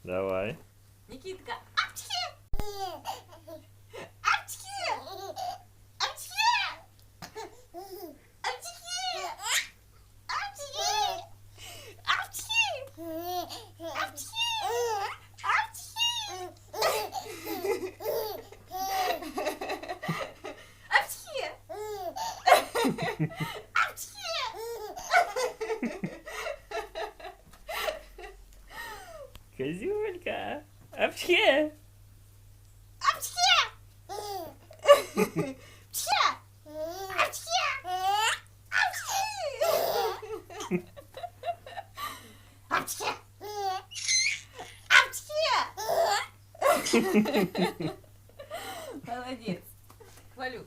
Давай. Никитка. Апчхи! Апчхи! Апчхи! Апчхи! Апчхи! Апчхи! Апчхи! Апчхи! Козюлька. Апчхе. Апчхи! Пчхи! Апчхи! Апчхи! Апчхи! Молодец. Хвалю.